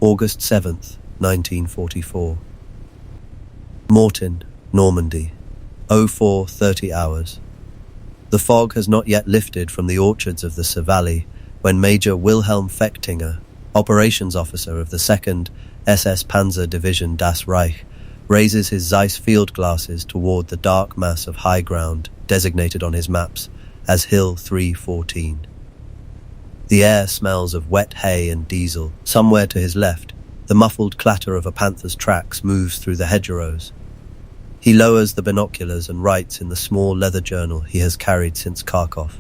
August 7th, 1944. Mortain, Normandy, 04:30 hours. The fog has not yet lifted from the orchards of the Valley when Major Wilhelm Fechtinger, operations officer of the 2nd SS Panzer Division Das Reich, raises his Zeiss field glasses toward the dark mass of high ground designated on his maps as Hill 314. The air smells of wet hay and diesel. Somewhere to his left, the muffled clatter of a panther's tracks moves through the hedgerows. He lowers the binoculars and writes in the small leather journal he has carried since Kharkov.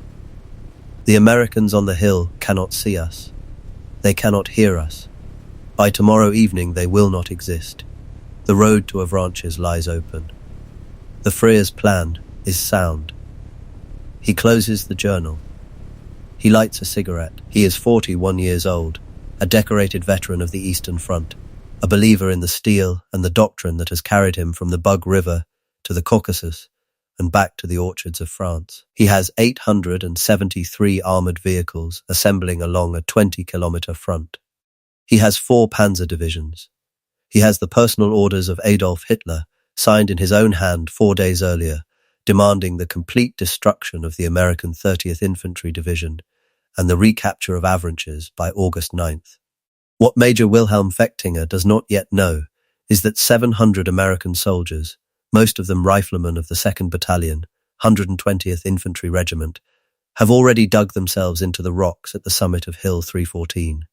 The Americans on the hill cannot see us. They cannot hear us. By tomorrow evening they will not exist. The road to Avranches lies open. The Freer's plan is sound. He closes the journal. He lights a cigarette. He is 41 years old, a decorated veteran of the Eastern Front, a believer in the steel and the doctrine that has carried him from the Bug River to the Caucasus and back to the orchards of France. He has 873 armoured vehicles assembling along a 20-kilometre front. He has 4 panzer divisions. He has the personal orders of Adolf Hitler, signed in his own hand 4 days earlier, demanding the complete destruction of the American 30th Infantry Division and the recapture of Avranches by August 9th. What Major Wilhelm Fechtinger does not yet know is that 700 American soldiers, most of them riflemen of the 2nd Battalion, 120th Infantry Regiment, have already dug themselves into the rocks at the summit of Hill 314.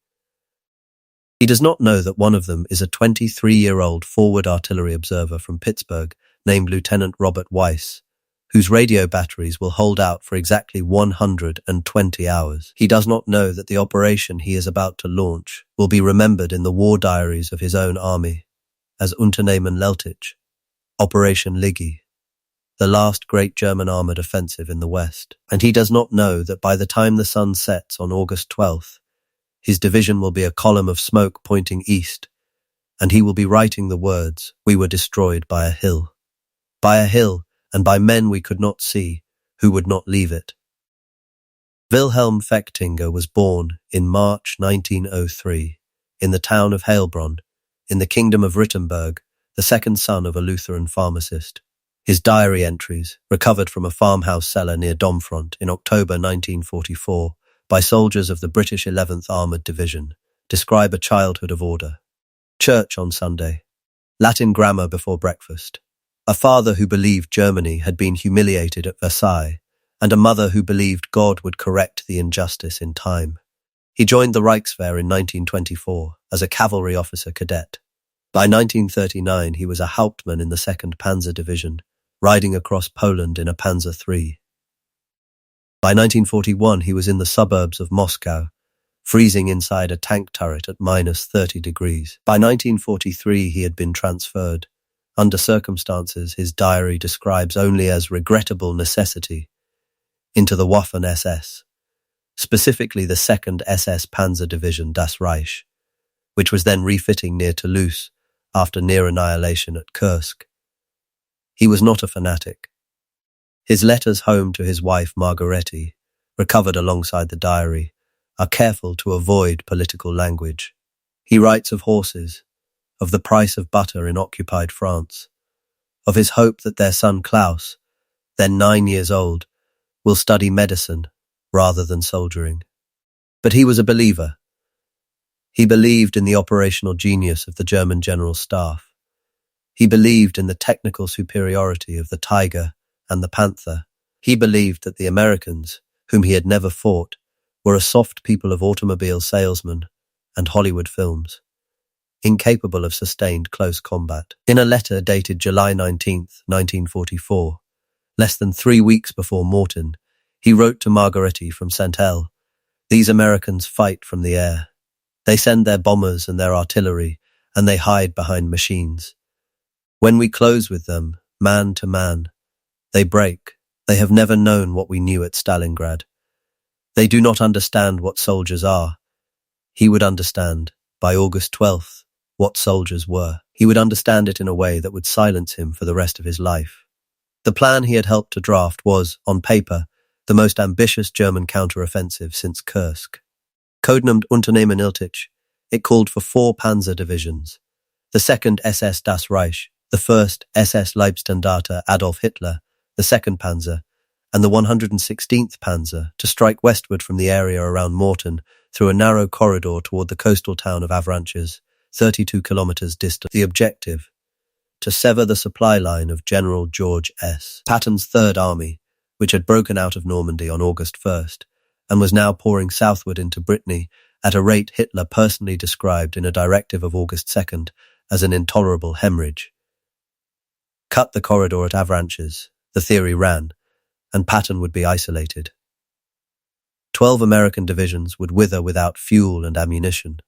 He does not know that one of them is a 23-year-old forward artillery observer from Pittsburgh named Lieutenant Robert Weiss, whose radio batteries will hold out for exactly 120 hours. He does not know that the operation he is about to launch will be remembered in the war diaries of his own army as Unternehmen Lüttich, Operation Lüttich, the last great German armoured offensive in the West. And he does not know that by the time the sun sets on August 12th, his division will be a column of smoke pointing east, and he will be writing the words, "We were destroyed by a hill." By a hill, and by men we could not see, who would not leave it. Wilhelm Fechtinger was born in March 1903 in the town of Heilbronn, in the Kingdom of Wittenberg, the second son of a Lutheran pharmacist. His diary entries, recovered from a farmhouse cellar near Domfront in October 1944 by soldiers of the British 11th Armoured Division, describe a childhood of order. Church on Sunday. Latin grammar before breakfast. A father who believed Germany had been humiliated at Versailles, and a mother who believed God would correct the injustice in time. He joined the Reichswehr in 1924 as a cavalry officer cadet. By 1939 he was a Hauptmann in the 2nd Panzer Division, riding across Poland in a Panzer III. By 1941 he was in the suburbs of Moscow, freezing inside a tank turret at -30 degrees. By 1943 he had been transferred, under circumstances his diary describes only as regrettable necessity, into the Waffen-SS, specifically the 2nd SS Panzer Division Das Reich, which was then refitting near Toulouse after near annihilation at Kursk. He was not a fanatic. His letters home to his wife Margarete, recovered alongside the diary, are careful to avoid political language. He writes of horses, of the price of butter in occupied France, of his hope that their son Klaus, then 9 years old, will study medicine rather than soldiering. But he was a believer. He believed in the operational genius of the German General Staff. He believed in the technical superiority of the Tiger and the Panther. He believed that the Americans, whom he had never fought, were a soft people of automobile salesmen and Hollywood films, incapable of sustained close combat. In a letter dated July 19th, 1944, less than 3 weeks before Mortain, he wrote to Margarete from Saint-El, "These Americans fight from the air. They send their bombers and their artillery, and they hide behind machines. When we close with them, man to man, they break. They have never known what we knew at Stalingrad. They do not understand what soldiers are." He would understand, by August 12th, what soldiers were. He would understand it in a way that would silence him for the rest of his life. The plan he had helped to draft was, on paper, the most ambitious German counter-offensive since Kursk. Codenamed Unternehmen Lüttich, It called for 4 panzer divisions, the 2nd SS Das Reich, the 1st SS Leibstandarte Adolf Hitler, the 2nd Panzer, and the 116th Panzer to strike westward from the area around Mortain through a narrow corridor toward the coastal town of Avranches, 32 kilometers distant. The objective: to sever the supply line of General George S. Patton's Third Army, which had broken out of Normandy on August 1st and was now pouring southward into Brittany at a rate Hitler personally described in a directive of August 2nd as an intolerable hemorrhage. Cut the corridor at Avranches, the theory ran, and Patton would be isolated. 12 American divisions would wither without fuel and ammunition.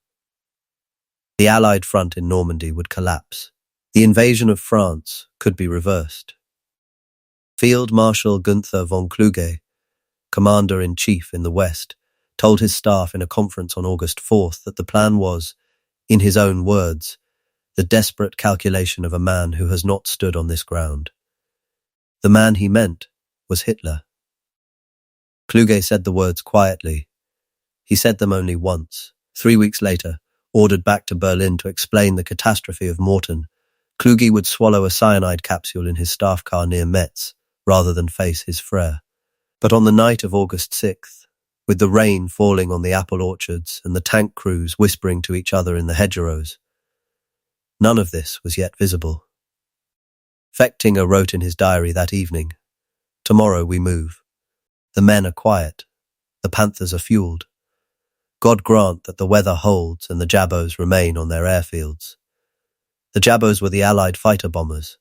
The Allied front in Normandy would collapse. The invasion of France could be reversed. Field Marshal Günther von Kluge, Commander-in-Chief in the West, told his staff in a conference on August 4th that the plan was, in his own words, the desperate calculation of a man who has not stood on this ground. The man he meant was Hitler. Kluge said the words quietly. He said them only once. 3 weeks later, ordered back to Berlin to explain the catastrophe of Mortain, Kluge would swallow a cyanide capsule in his staff car near Metz, rather than face his frere. But on the night of August 6th, with the rain falling on the apple orchards and the tank crews whispering to each other in the hedgerows, none of this was yet visible. Fechtinger wrote in his diary that evening, "Tomorrow we move. The men are quiet. The panthers are fueled. God grant that the weather holds and the Jabos remain on their airfields." The Jabos were the Allied fighter bombers,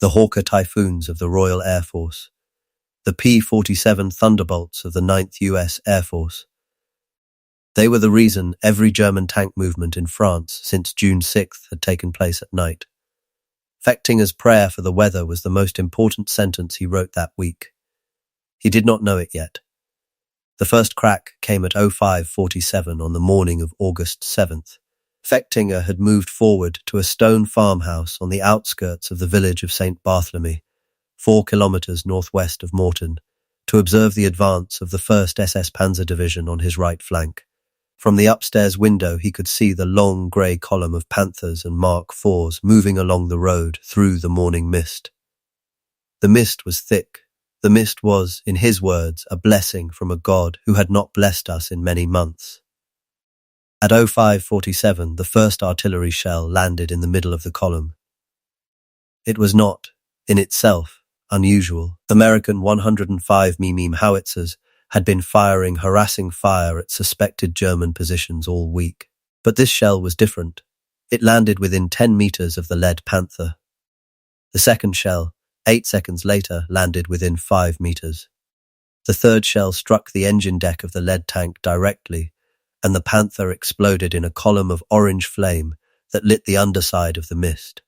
the Hawker Typhoons of the Royal Air Force, the P-47 Thunderbolts of the 9th US Air Force. They were the reason every German tank movement in France since June 6th had taken place at night. Fechtinger's prayer for the weather was the most important sentence he wrote that week. He did not know it yet. The first crack came at 05:47 on the morning of August 7th. Fechtinger had moved forward to a stone farmhouse on the outskirts of the village of St. Barthélemy, 4 kilometers northwest of Mortain, to observe the advance of the 1st SS Panzer Division on his right flank. From the upstairs window he could see the long grey column of Panthers and Mark IVs moving along the road through the morning mist. The mist was thick. The mist was, in his words, a blessing from a God who had not blessed us in many months. At 05:47, the first artillery shell landed in the middle of the column. It was not, in itself, unusual. American 105 mm howitzers had been firing harassing fire at suspected German positions all week. But this shell was different. It landed within 10 meters of the lead Panther. The second shell, 8 seconds later, landed within 5 meters. The third shell struck the engine deck of the lead tank directly, and the Panther exploded in a column of orange flame that lit the underside of the mist.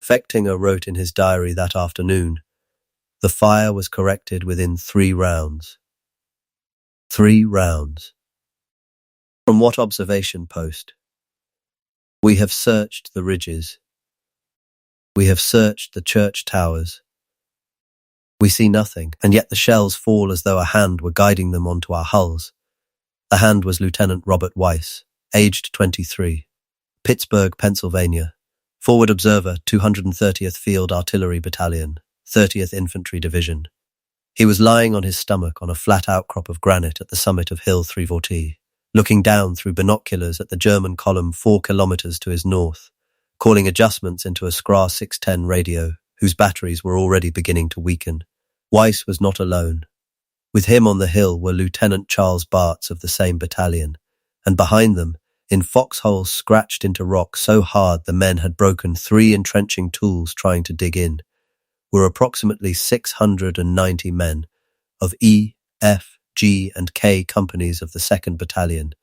Fechtinger wrote in his diary that afternoon, "The fire was corrected within 3 rounds. 3 rounds. From what observation post? We have searched the ridges. We have searched the church towers. We see nothing, and yet the shells fall as though a hand were guiding them onto our hulls." The hand was Lieutenant Robert Weiss, aged 23, Pittsburgh, Pennsylvania, forward observer, 230th Field Artillery Battalion, 30th Infantry Division. He was lying on his stomach on a flat outcrop of granite at the summit of Hill 340, looking down through binoculars at the German column 4 kilometers to his north, calling adjustments into a SCRA 610 radio, whose batteries were already beginning to weaken. Weiss was not alone. With him on the hill were Lieutenant Charles Bartz of the same battalion, and behind them, in foxholes scratched into rock so hard the men had broken 3 entrenching tools trying to dig in, were approximately 690 men of E, F, G and K companies of the 2nd Battalion,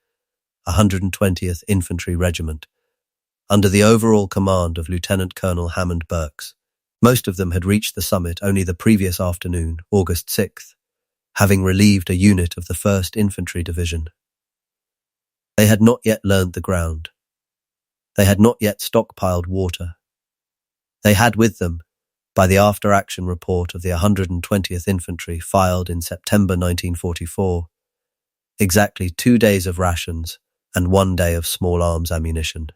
120th Infantry Regiment, under the overall command of Lieutenant Colonel Hammond Burks. Most of them had reached the summit only the previous afternoon, August 6th, having relieved a unit of the 1st Infantry Division. They had not yet learned the ground. They had not yet stockpiled water. They had with them, by the after-action report of the 120th Infantry filed in September 1944, exactly 2 days of rations and 1 day of small arms ammunition.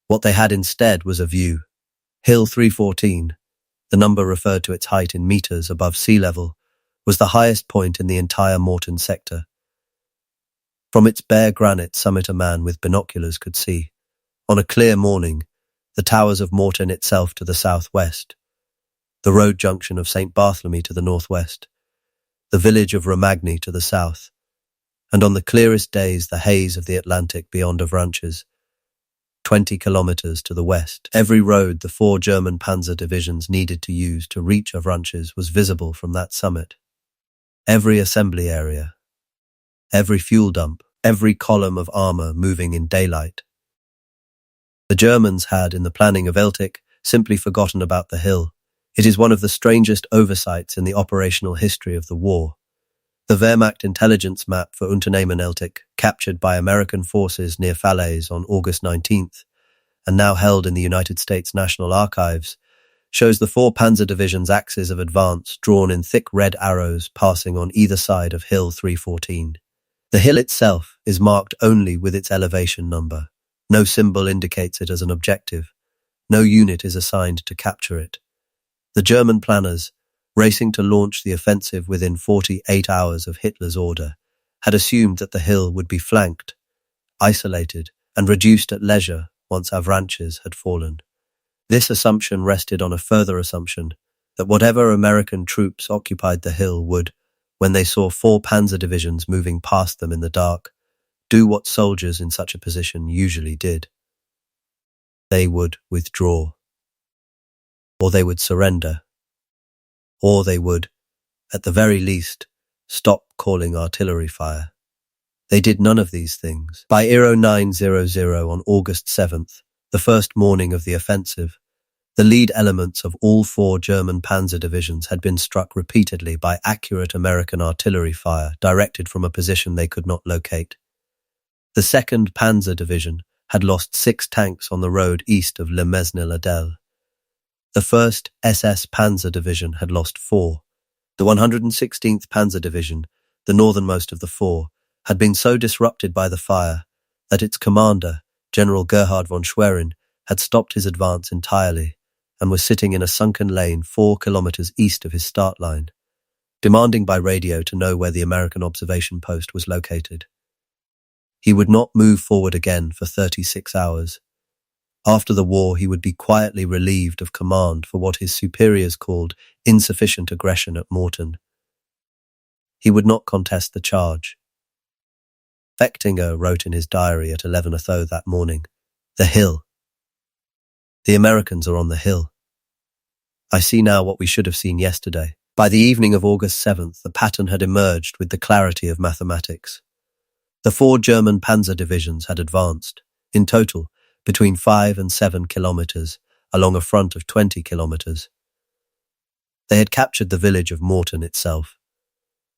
What they had instead was a view. Hill 314, the number referred to its height in meters above sea level, was the highest point in the entire Mortain sector. From its bare granite summit a man with binoculars could see, on a clear morning, the towers of Mortain itself to the southwest, the road junction of St. Bartholomew to the northwest, the village of Romagny to the south, and on the clearest days the haze of the Atlantic beyond Avranches, 20 kilometers to the west. Every road the 4 German Panzer Divisions needed to use to reach Avranches was visible from that summit. Every assembly area, every fuel dump, every column of armor moving in daylight. The Germans had, in the planning of Lüttich, simply forgotten about the hill. It is one of the strangest oversights in the operational history of the war. The Wehrmacht intelligence map for Unternehmen Lüttich, captured by American forces near Falaise on August 19th, and now held in the United States National Archives, shows the 4 Panzer Divisions' axes of advance drawn in thick red arrows passing on either side of Hill 314. The hill itself is marked only with its elevation number. No symbol indicates it as an objective. No unit is assigned to capture it. The German planners, racing to launch the offensive within 48 hours of Hitler's order, had assumed that the hill would be flanked, isolated, and reduced at leisure once Avranches had fallen. This assumption rested on a further assumption that whatever American troops occupied the hill would, when they saw 4 Panzer Divisions moving past them in the dark, do what soldiers in such a position usually did. They would withdraw. Or they would surrender. Or they would, at the very least, stop calling artillery fire. They did none of these things. By 0900 on August 7th, the first morning of the offensive, the lead elements of all 4 German Panzer Divisions had been struck repeatedly by accurate American artillery fire directed from a position they could not locate. The 2nd Panzer Division had lost 6 tanks on the road east of Le Mesnil-Adel. The 1st SS Panzer Division had lost 4. The 116th Panzer Division, the northernmost of the 4, had been so disrupted by the fire that its commander, General Gerhard von Schwerin, had stopped his advance entirely and was sitting in a sunken lane 4 kilometers east of his start line, demanding by radio to know where the American observation post was located. He would not move forward again for 36 hours. After the war, he would be quietly relieved of command for what his superiors called insufficient aggression at Mortain. He would not contest the charge. Fechtinger wrote in his diary at 11:00 that morning, "The hill. The Americans are on the hill. I see now what we should have seen yesterday." By the evening of August 7th, the pattern had emerged with the clarity of mathematics. The 4 German Panzer Divisions had advanced, in total, between 5 and 7 kilometers, along a front of 20 kilometers. They had captured the village of Mortain itself.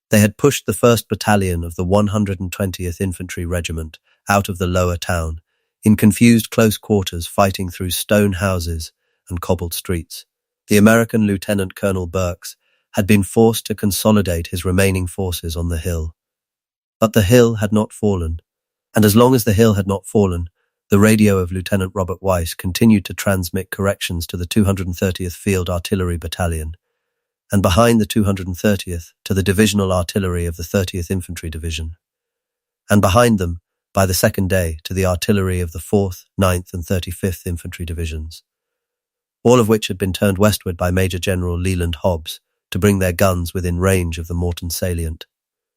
They had pushed the 1st Battalion of the 120th Infantry Regiment out of the lower town, in confused close quarters fighting through stone houses and cobbled streets. The American Lieutenant Colonel Burks had been forced to consolidate his remaining forces on the hill. But the hill had not fallen, and as long as the hill had not fallen, the radio of Lieutenant Robert Weiss continued to transmit corrections to the 230th Field Artillery Battalion, and behind the 230th to the divisional artillery of the 30th Infantry Division, and behind them, by the second day, to the artillery of the 4th, 9th and 35th Infantry Divisions, all of which had been turned westward by Major General Leland Hobbs to bring their guns within range of the Mortain salient.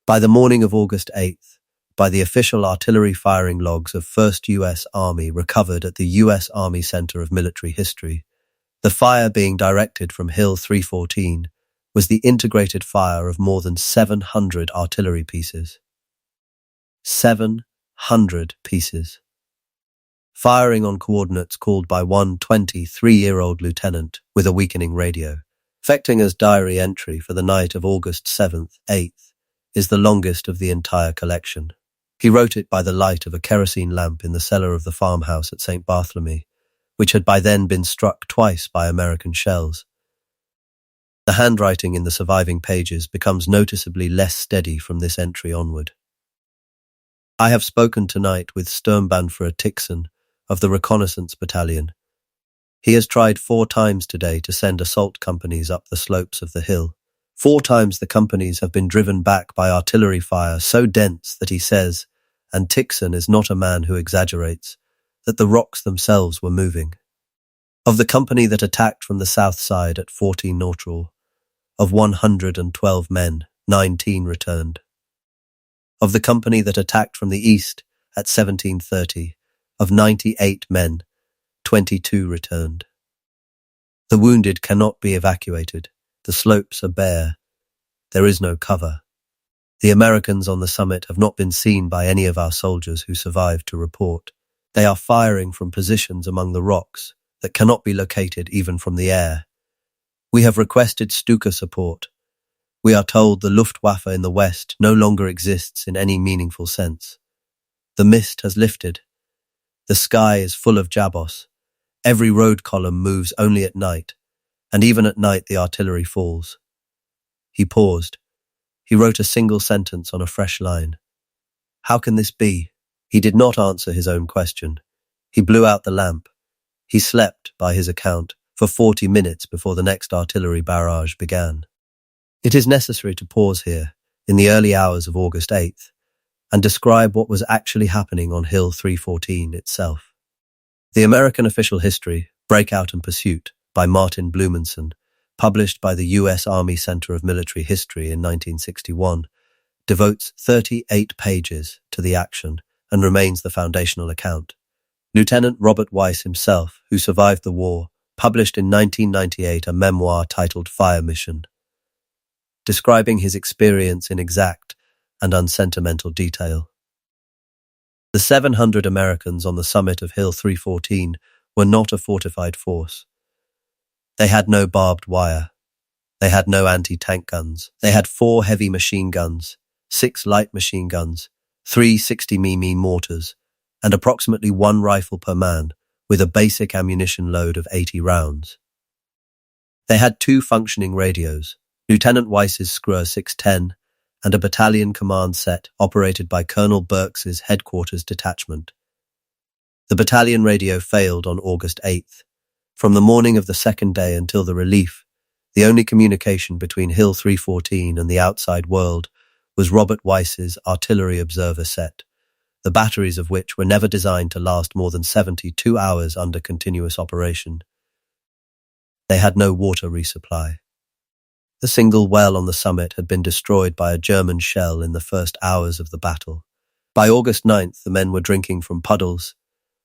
By the morning of August 8th, by the official artillery firing logs of 1st U.S. Army recovered at the U.S. Army Center of Military History, the fire being directed from Hill 314 was the integrated fire of more than 700 artillery pieces. 700 pieces. Firing on coordinates called by one 23-year-old lieutenant with a weakening radio. Fechtinger's diary entry for the night of August 7th, 8th, is the longest of the entire collection. He wrote it by the light of a kerosene lamp in the cellar of the farmhouse at St. Bartholomew, which had by then been struck twice by American shells. The handwriting in the surviving pages becomes noticeably less steady from this entry onward. I have spoken tonight with Sturmbannführer Tixon of the Reconnaissance Battalion. He has tried 4 times today to send assault companies up the slopes of the hill. 4 times the companies have been driven back by artillery fire so dense that he says, and Tixon is not a man who exaggerates, that the rocks themselves were moving. Of the company that attacked from the south side at 14 Nortrul, of 112 men, 19 returned. Of the company that attacked from the east at 17:30, of 98 men, 22 returned. The wounded cannot be evacuated. The slopes are bare. There is no cover. The Americans on the summit have not been seen by any of our soldiers who survived to report. They are firing from positions among the rocks that cannot be located even from the air. We have requested Stuka support. We are told the Luftwaffe in the west no longer exists in any meaningful sense. The mist has lifted. The sky is full of Jabos. Every road column moves only at night, and even at night the artillery falls. He paused. He wrote a single sentence on a fresh line. How can this be? He did not answer his own question. He blew out the lamp. He slept, by his account, for 40 minutes before the next artillery barrage began. It is necessary to pause here, in the early hours of August 8th, and describe what was actually happening on Hill 314 itself. The American official history, Breakout and Pursuit, by Martin Blumenson, published by the U.S. Army Center of Military History in 1961, devotes 38 pages to the action and remains the foundational account. Lieutenant Robert Weiss himself, who survived the war, published in 1998 a memoir titled Fire Mission, describing his experience in exact and unsentimental detail. The 700 Americans on the summit of Hill 314 were not a fortified force. They had no barbed wire. They had no anti-tank guns. They had 4 heavy machine guns, 6 light machine guns, 3 60 mm mortars, and approximately 1 rifle per man, with a basic ammunition load of 80 rounds. They had 2 functioning radios, Lieutenant Weiss's Screw 610, and a battalion command set operated by Colonel Burks's headquarters detachment. The battalion radio failed on August 8th. From the morning of the second day until the relief, the only communication between Hill 314 and the outside world was Robert Weiss's artillery observer set, the batteries of which were never designed to last more than 72 hours under continuous operation. They had no water resupply. The single well on the summit had been destroyed by a German shell in the first hours of the battle. By August 9th, the men were drinking from puddles,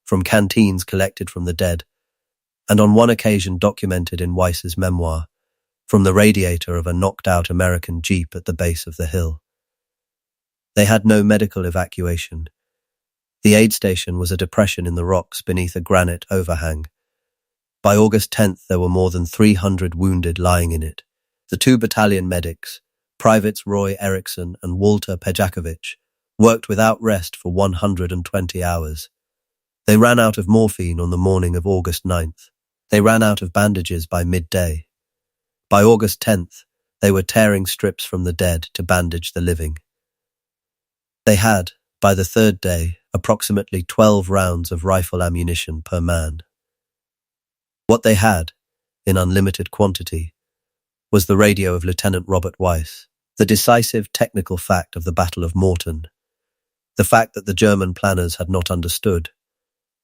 from canteens collected from the dead, and on one occasion documented in Weiss's memoir, from the radiator of a knocked-out American Jeep at the base of the hill. They had no medical evacuation. The aid station was a depression in the rocks beneath a granite overhang. By August 10th, there were more than 300 wounded lying in it. The 2 battalion medics, Privates Roy Eriksson and Walter Pejakovic, worked without rest for 120 hours. They ran out of morphine on the morning of August 9th. They ran out of bandages by midday. By August 10th, they were tearing strips from the dead to bandage the living. They had, by the 3rd day, approximately 12 rounds of rifle ammunition per man. What they had, in unlimited quantity, was the radio of Lieutenant Robert Weiss, the decisive technical fact of the Battle of Mortain, the fact that the German planners had not understood,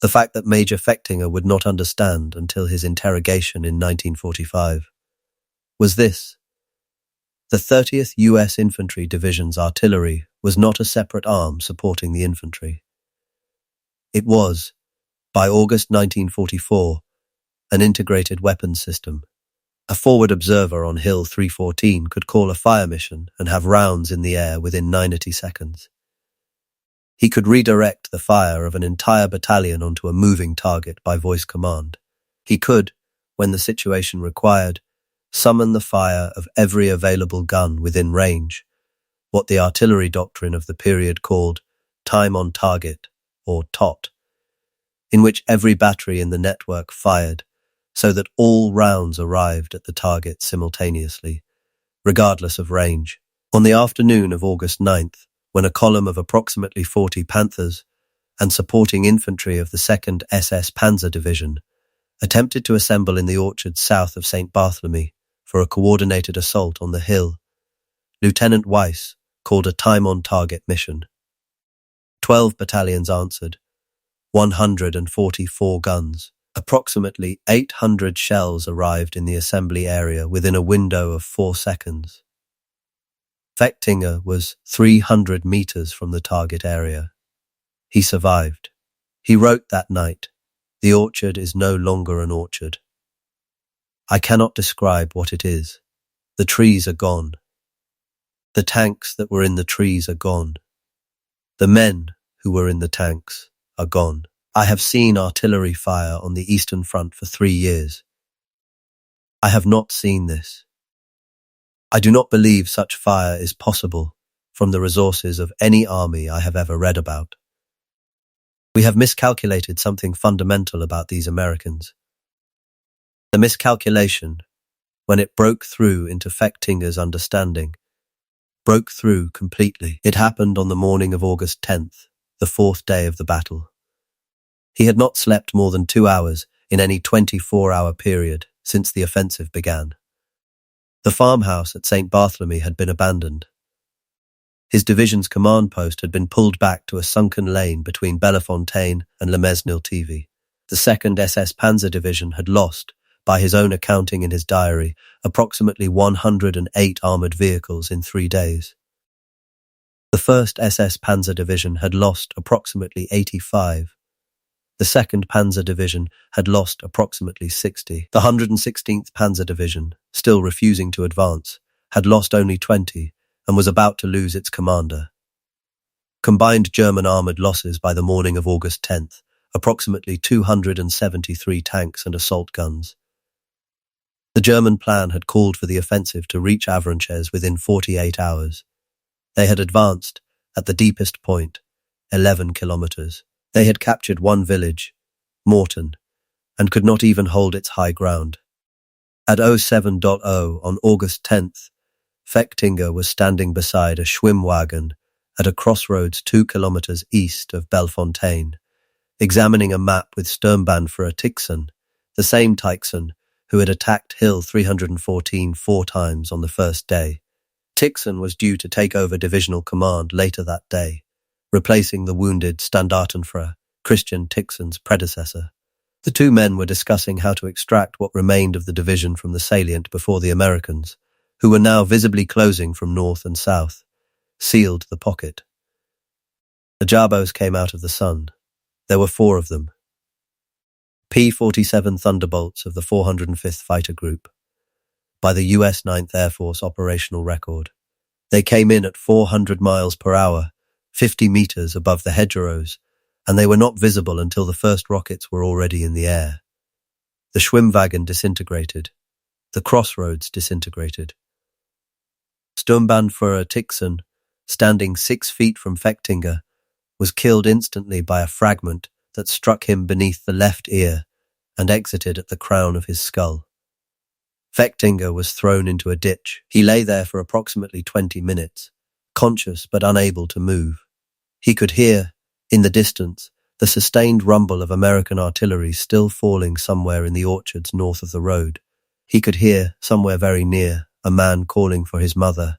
the fact that Major Fechtinger would not understand until his interrogation in 1945, was this: the 30th U.S. Infantry Division's artillery was not a separate arm supporting the infantry. It was, by August 1944, an integrated weapons system. A forward observer on Hill 314 could call a fire mission and have rounds in the air within 90 seconds. He could redirect the fire of an entire battalion onto a moving target by voice command. He could, when the situation required, summon the fire of every available gun within range, what the artillery doctrine of the period called time on target, or TOT, in which every battery in the network fired, so that all rounds arrived at the target simultaneously, regardless of range. On the afternoon of August 9th, when a column of approximately 40 Panthers and supporting infantry of the 2nd SS Panzer Division attempted to assemble in the orchards south of St. Barthélemy for a coordinated assault on the hill. Lieutenant Weiss called a time-on-target mission. 12 battalions answered, 144 guns. Approximately 800 shells arrived in the assembly area within a window of 4 seconds. Fechtinger was 300 meters from the target area. He survived. He wrote that night, "The orchard is no longer an orchard. I cannot describe what it is. The trees are gone. The tanks that were in the trees are gone. The men who were in the tanks are gone. I have seen artillery fire on the Eastern Front for 3 years. I have not seen this. I do not believe such fire is possible from the resources of any army I have ever read about. We have miscalculated something fundamental about these Americans. The miscalculation, when it broke through into Fechtinger's understanding, broke through completely. It happened on the morning of August 10th, the 4th day of the battle. He had not slept more than 2 hours in any 24-hour period since the offensive began. The farmhouse at St. Barthélemy had been abandoned. His division's command post had been pulled back to a sunken lane between Bellefontaine and Le Mesnil-TV. The 2nd SS Panzer Division had lost, by his own accounting in his diary, approximately 108 armoured vehicles in 3 days. The 1st SS Panzer Division had lost approximately 85. The 2nd Panzer Division had lost approximately 60. The 116th Panzer Division, still refusing to advance, had lost only 20 and was about to lose its commander. Combined German armoured losses by the morning of August 10th, approximately 273 tanks and assault guns. The German plan had called for the offensive to reach Avranches within 48 hours. They had advanced, at the deepest point, 11 kilometers. They had captured one village, Mortain, and could not even hold its high ground. At 07:00 on August 10th, Fechtinger was standing beside a Schwimm wagon at a crossroads 2 kilometers east of Bellefontaine, examining a map with Sturmbannführer Tixon, the same Tixon who had attacked Hill 314 4 times on the first day. Tixon was due to take over divisional command later that day, replacing the wounded Standartenführer, Christian Tixon's predecessor. The two men were discussing how to extract what remained of the division from the salient before the Americans, who were now visibly closing from north and south, sealed the pocket. The Jabos came out of the sun. There were 4 of them. P-47 Thunderbolts of the 405th Fighter Group, by the US 9th Air Force operational record. They came in at 400 miles per hour, 50 meters above the hedgerows, and they were not visible until the first rockets were already in the air. The Schwimmwagen disintegrated. The crossroads disintegrated. Sturmbannführer Tixon, standing 6 feet from Fechtinger, was killed instantly by a fragment that struck him beneath the left ear and exited at the crown of his skull. Fechtinger was thrown into a ditch. He lay there for approximately 20 minutes, conscious but unable to move. He could hear, in the distance, the sustained rumble of American artillery still falling somewhere in the orchards north of the road. He could hear, somewhere very near, a man calling for his mother,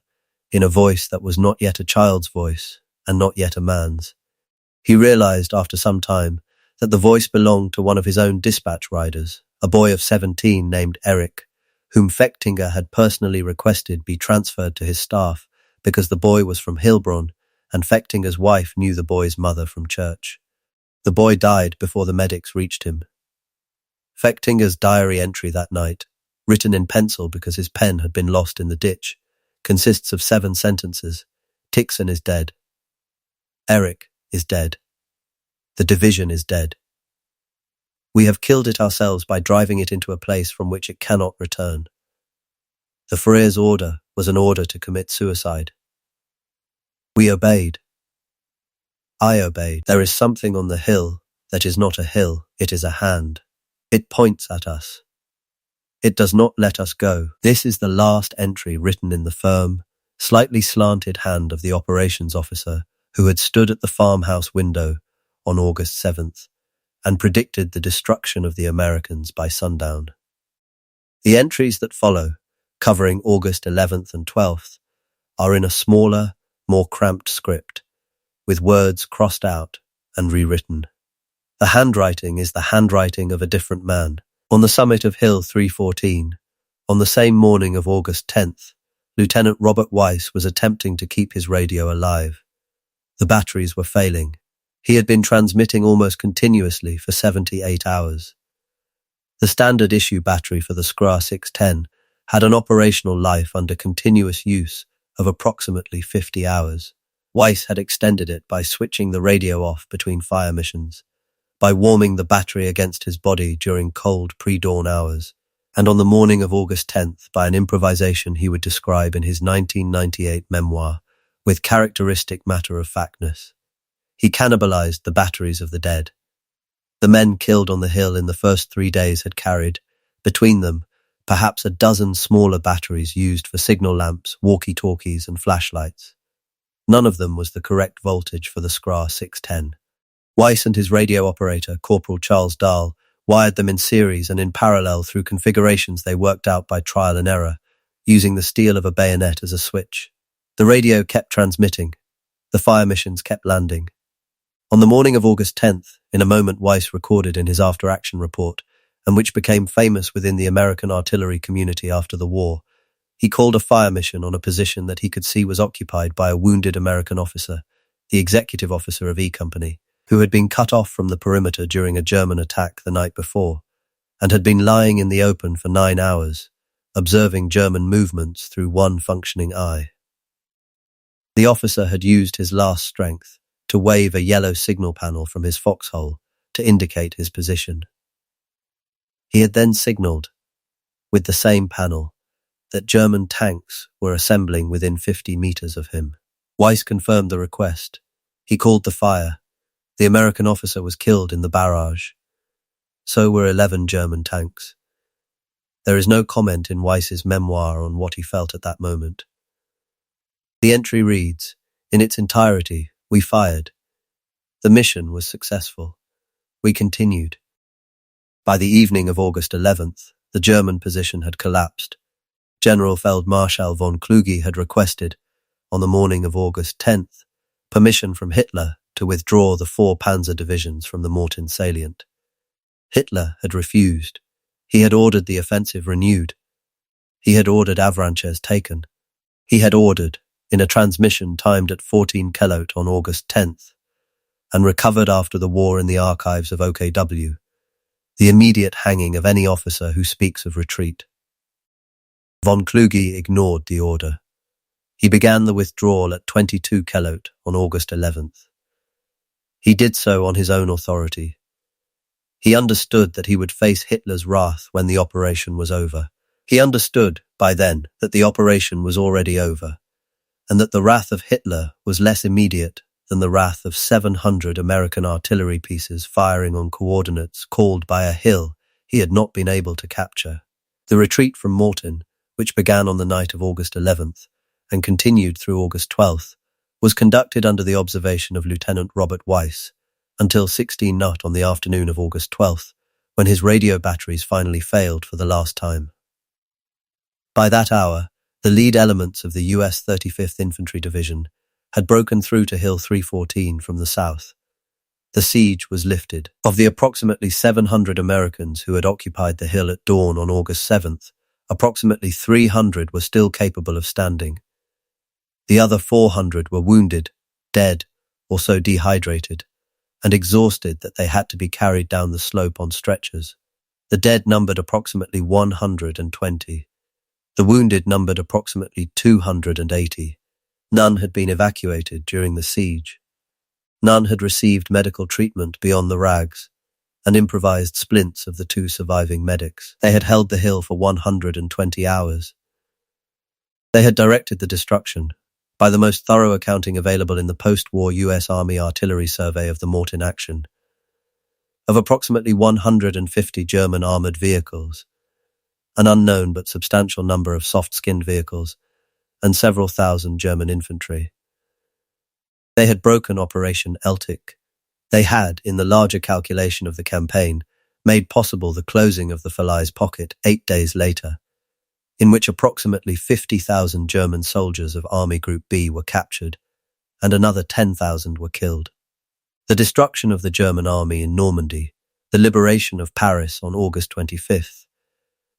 in a voice that was not yet a child's voice, and not yet a man's. He realized after some time that the voice belonged to one of his own dispatch riders, a boy of 17 named Eric, whom Fechtinger had personally requested be transferred to his staff because the boy was from Heilbronn and Fechtinger's wife knew the boy's mother from church. The boy died before the medics reached him. Fechtinger's diary entry that night, written in pencil because his pen had been lost in the ditch, consists of 7 sentences. Tixon is dead. Eric is dead. The division is dead. We have killed it ourselves by driving it into a place from which it cannot return. The Führer's order was an order to commit suicide. We obeyed. I obeyed. There is something on the hill that is not a hill, it is a hand. It points at us. It does not let us go. This is the last entry written in the firm, slightly slanted hand of the operations officer who had stood at the farmhouse window on August 7th and predicted the destruction of the Americans by sundown. The entries that follow, covering August 11th and 12th, are in a smaller, more cramped script, with words crossed out and rewritten. The handwriting is the handwriting of a different man. On the summit of Hill 314, on the same morning of August 10th, Lieutenant Robert Weiss was attempting to keep his radio alive. The batteries were failing. He had been transmitting almost continuously for 78 hours. The standard issue battery for the SCRA 610 had an operational life under continuous use of approximately 50 hours. Weiss had extended it by switching the radio off between fire missions, by warming the battery against his body during cold pre-dawn hours, and on the morning of August 10th by an improvisation he would describe in his 1998 memoir with characteristic matter-of-factness. He cannibalized the batteries of the dead. The men killed on the hill in the first 3 days had carried, between them, perhaps a dozen smaller batteries used for signal lamps, walkie-talkies, and flashlights. None of them was the correct voltage for the SCRA 610. Weiss and his radio operator, Corporal Charles Dahl, wired them in series and in parallel through configurations they worked out by trial and error, using the steel of a bayonet as a switch. The radio kept transmitting. The fire missions kept landing. On the morning of August 10th, in a moment Weiss recorded in his after-action report, and which became famous within the American artillery community after the war, he called a fire mission on a position that he could see was occupied by a wounded American officer, the executive officer of E Company, who had been cut off from the perimeter during a German attack the night before, and had been lying in the open for 9 hours, observing German movements through one functioning eye. The officer had used his last strength to wave a yellow signal panel from his foxhole to indicate his position. He had then signalled, with the same panel, that German tanks were assembling within 50 meters of him. Weiss confirmed the request. He called the fire. The American officer was killed in the barrage. So were 11 German tanks. There is no comment in Weiss's memoir on what he felt at that moment. The entry reads, in its entirety, we fired. The mission was successful. We continued. By the evening of August 11th, the German position had collapsed. General Feldmarschall von Kluge had requested, on the morning of August 10th, permission from Hitler to withdraw the 4 Panzer Divisions from the Mortain salient. Hitler had refused. He had ordered the offensive renewed. He had ordered Avranches taken. He had ordered, in a transmission timed at 14 Kelot on August 10th, and recovered after the war in the archives of OKW, the immediate hanging of any officer who speaks of retreat. Von Kluge ignored the order. He began the withdrawal at 22 Kelot on August 11th. He did so on his own authority. He understood that he would face Hitler's wrath when the operation was over. He understood, by then, that the operation was already over, and that the wrath of Hitler was less immediate than the wrath of 700 American artillery pieces firing on coordinates called by a hill he had not been able to capture. The retreat from Mortain, which began on the night of August 11th and continued through August 12th, was conducted under the observation of Lieutenant Robert Weiss until 16 knot on the afternoon of August 12th, when his radio batteries finally failed for the last time. By that hour, the lead elements of the US 35th Infantry Division had broken through to Hill 314 from the south. The siege was lifted. Of the approximately 700 Americans who had occupied the hill at dawn on August 7th, approximately 300 were still capable of standing. The other 400 were wounded, dead, or so dehydrated, and exhausted that they had to be carried down the slope on stretchers. The dead numbered approximately 120. The wounded numbered approximately 280. None had been evacuated during the siege. None had received medical treatment beyond the rags and improvised splints of the 2 surviving medics. They had held the hill for 120 hours. They had directed the destruction, by the most thorough accounting available in the post-war U.S. Army Artillery Survey of the Mortain action, of approximately 150 German armoured vehicles, an unknown but substantial number of soft-skinned vehicles, and several thousand German infantry. They had broken Operation Lüttich. They had, in the larger calculation of the campaign, made possible the closing of the Falaise Pocket 8 days later, in which approximately 50,000 German soldiers of Army Group B were captured, and another 10,000 were killed. The destruction of the German army in Normandy, the liberation of Paris on August 25th,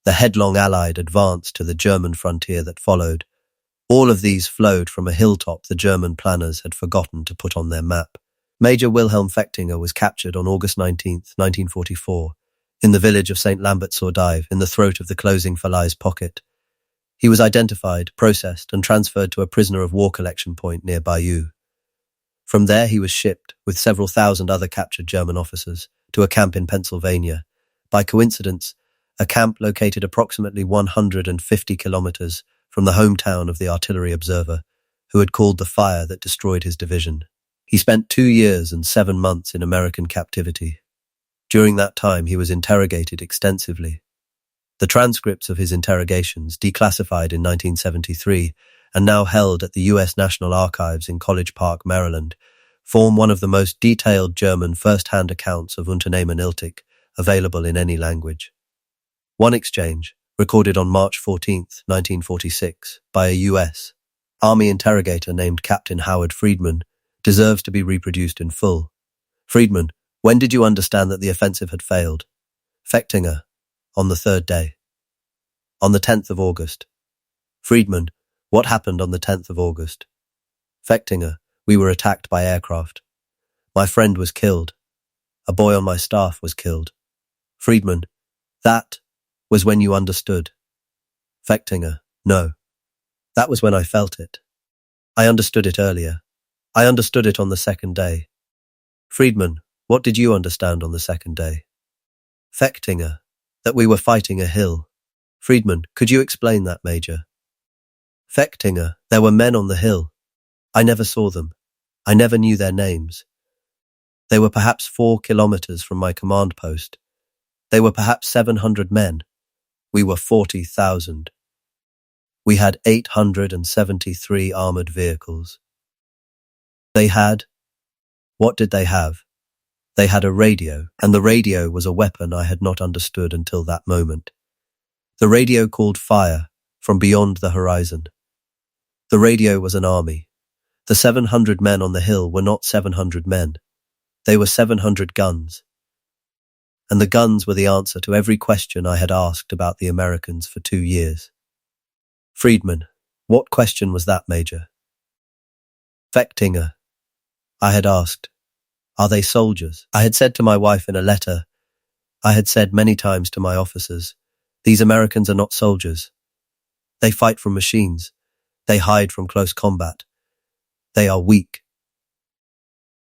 the headlong Allied advance to the German frontier that followed, all of these flowed from a hilltop the German planners had forgotten to put on their map. Major Wilhelm Fechtinger was captured on August 19, 1944, in the village of St. Lambert-sur-Dive, in the throat of the closing Falaise Pocket. He was identified, processed, and transferred to a prisoner of war collection point near Bayeux. From there he was shipped, with several thousand other captured German officers, to a camp in Pennsylvania. By coincidence, a camp located approximately 150 kilometers from the hometown of the artillery observer, who had called the fire that destroyed his division. He spent 2 years and 7 months in American captivity. During that time, he was interrogated extensively. The transcripts of his interrogations, declassified in 1973 and now held at the U.S. National Archives in College Park, Maryland, form one of the most detailed German first-hand accounts of Unternehmen Lüttich available in any language. One exchange, recorded on March 14, 1946, by a U.S. Army interrogator named Captain Howard Friedman, deserves to be reproduced in full. Friedman: when did you understand that the offensive had failed? Fechtinger: on the 3rd day. On the 10th of August. Friedman: what happened on the 10th of August? Fechtinger: we were attacked by aircraft. My friend was killed. A boy on my staff was killed. Friedman: that was when you understood? Fechtinger: no. That was when I felt it. I understood it earlier. I understood it on the 2nd day. Friedman: what did you understand on the 2nd day? Fechtinger: that we were fighting a hill. Friedman: could you explain that, Major? Fechtinger: there were men on the hill. I never saw them. I never knew their names. They were perhaps 4 kilometers from my command post. They were perhaps 700 men. We were 40,000. We had 873 armoured vehicles. They had... What did they have? They had a radio, and the radio was a weapon I had not understood until that moment. The radio called fire from beyond the horizon. The radio was an army. The 700 men on the hill were not 700 men. They were 700 guns. And the guns were the answer to every question I had asked about the Americans for 2 years. Friedman: what question was that, Major? Fechtinger: I had asked, are they soldiers? I had said to my wife in a letter, I had said many times to my officers, these Americans are not soldiers. They fight from machines. They hide from close combat. They are weak.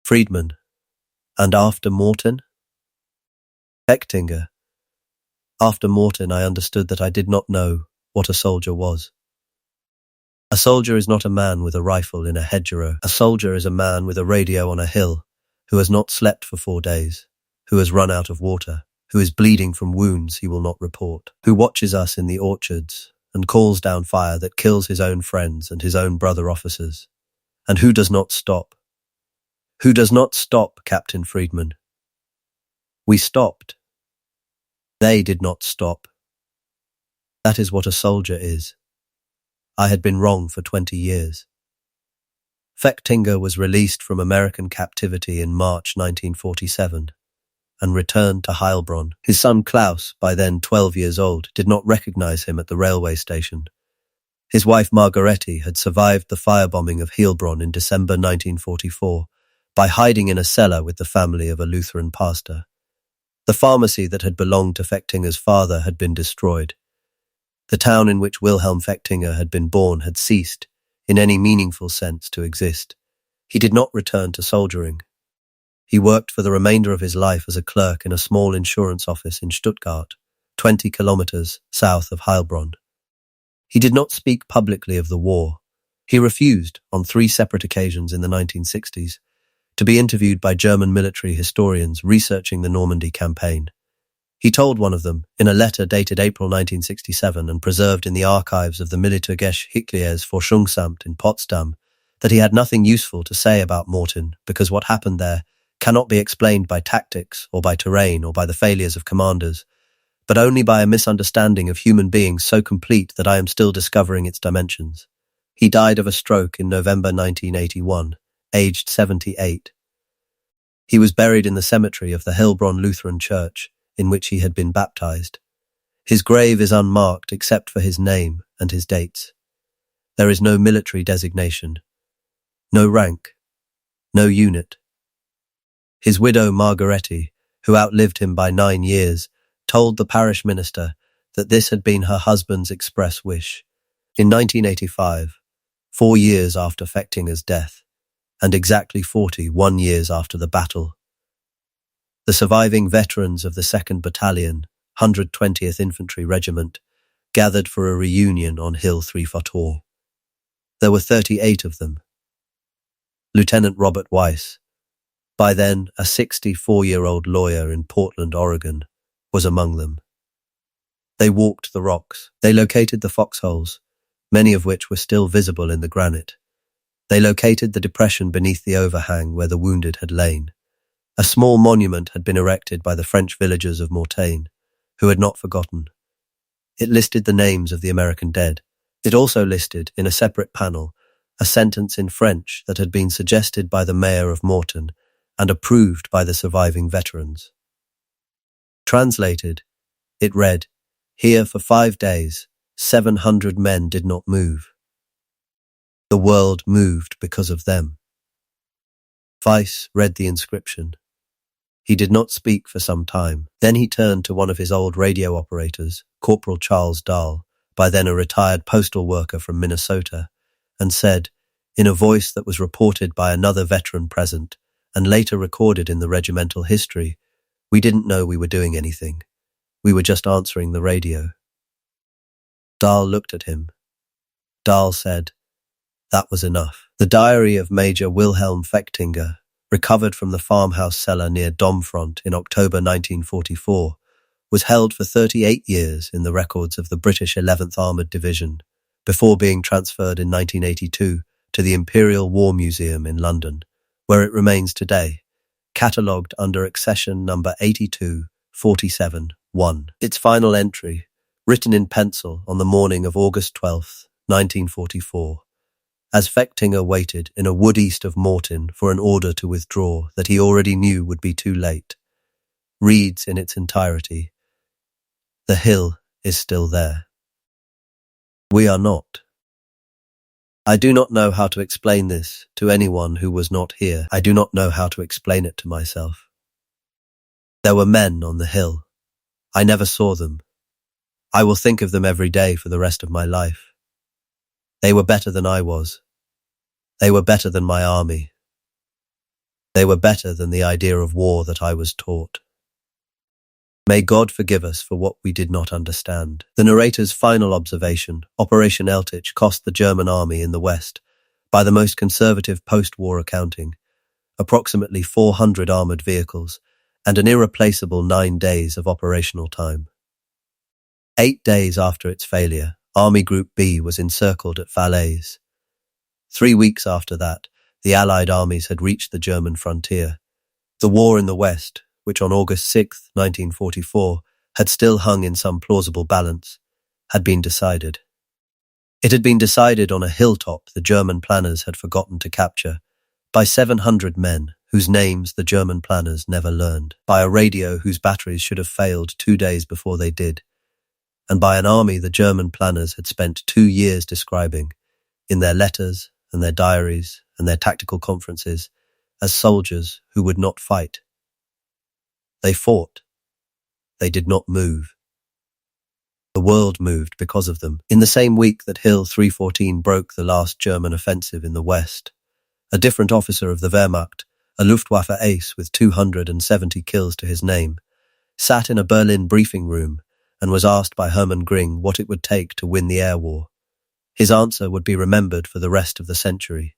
Friedman: and after Mortain? Fechtinger: after Mortain I understood that I did not know what a soldier was. A soldier is not a man with a rifle in a hedgerow. A soldier is a man with a radio on a hill, who has not slept for 4 days, who has run out of water, who is bleeding from wounds he will not report, who watches us in the orchards and calls down fire that kills his own friends and his own brother officers, and who does not stop. Who does not stop, Captain Friedman? We stopped. They did not stop. That is what a soldier is. I had been wrong for 20 years. Fechtinger was released from American captivity in March 1947 and returned to Heilbronn. His son Klaus, by then 12 years old, did not recognize him at the railway station. His wife Margarete had survived the firebombing of Heilbronn in December 1944 by hiding in a cellar with the family of a Lutheran pastor. The pharmacy that had belonged to Fechtinger's father had been destroyed. The town in which Wilhelm Fechtinger had been born had ceased, in any meaningful sense, to exist. He did not return to soldiering. He worked for the remainder of his life as a clerk in a small insurance office in Stuttgart, 20 kilometers south of Heilbronn. He did not speak publicly of the war. He refused, on 3 separate occasions in the 1960s, to be interviewed by German military historians researching the Normandy campaign. He told one of them, in a letter dated April 1967 and preserved in the archives of the Militärisches Forschungsamt in Potsdam, that he had nothing useful to say about Mortain because what happened there cannot be explained by tactics or by terrain or by the failures of commanders, but only by a misunderstanding of human beings so complete that I am still discovering its dimensions. He died of a stroke in November 1981, aged 78. He was buried in the cemetery of the Heilbronn Lutheran Church, in which he had been baptized. His grave is unmarked except for his name and his dates. There is no military designation, no rank, no unit. His widow Margaretti, who outlived him by 9 years, told the parish minister that this had been her husband's express wish. In 1985, 4 years after Fechtinger's death, and exactly 41 years after the battle, the surviving veterans of the 2nd Battalion, 120th Infantry Regiment, gathered for a reunion on Hill 342. There were 38 of them. Lieutenant Robert Weiss, by then a 64-year-old lawyer in Portland, Oregon, was among them. They walked the rocks. They located the foxholes, many of which were still visible in the granite. They located the depression beneath the overhang where the wounded had lain. A small monument had been erected by the French villagers of Mortain, who had not forgotten. It listed the names of the American dead. It also listed, in a separate panel, a sentence in French that had been suggested by the mayor of Mortain and approved by the surviving veterans. Translated, it read, "Here for 5 days, 700 men did not move. The world moved because of them." Weiss read the inscription. He did not speak for some time. Then he turned to one of his old radio operators, Corporal Charles Dahl, by then a retired postal worker from Minnesota, and said, in a voice that was reported by another veteran present and later recorded in the regimental history, "We didn't know we were doing anything. We were just answering the radio." Dahl looked at him. Dahl said, "That was enough." The diary of Major Wilhelm Fechtinger, recovered from the farmhouse cellar near Domfront in October 1944, was held for 38 years in the records of the British 11th Armoured Division, before being transferred in 1982 to the Imperial War Museum in London, where it remains today, catalogued under accession number 8247-1. Its final entry, written in pencil on the morning of August 12, 1944, as Fechtinger waited in a wood east of Mortain for an order to withdraw that he already knew would be too late, reads in its entirety, "The hill is still there. We are not." I do not know how to explain this to anyone who was not here. I do not know how to explain it to myself. There were men on the hill. I never saw them. I will think of them every day for the rest of my life. They were better than I was. They were better than my army. They were better than the idea of war that I was taught. May God forgive us for what we did not understand. The narrator's final observation, Operation Lüttich, cost the German army in the West, by the most conservative post-war accounting, approximately 400 armoured vehicles and an irreplaceable 9 days of operational time. 8 days after its failure, Army Group B was encircled at Falaise. 3 weeks after that, the Allied armies had reached the German frontier. The war in the West, which on August 6, 1944, had still hung in some plausible balance, had been decided. It had been decided on a hilltop the German planners had forgotten to capture, by 700 men whose names the German planners never learned, by a radio whose batteries should have failed 2 days before they did, and by an army the German planners had spent 2 years describing, in their letters and their diaries and their tactical conferences, as soldiers who would not fight. They fought. They did not move. The world moved because of them. In the same week that Hill 314 broke the last German offensive in the West, a different officer of the Wehrmacht, a Luftwaffe ace with 270 kills to his name, sat in a Berlin briefing room and was asked by Hermann Göring what it would take to win the air war. His answer would be remembered for the rest of the century.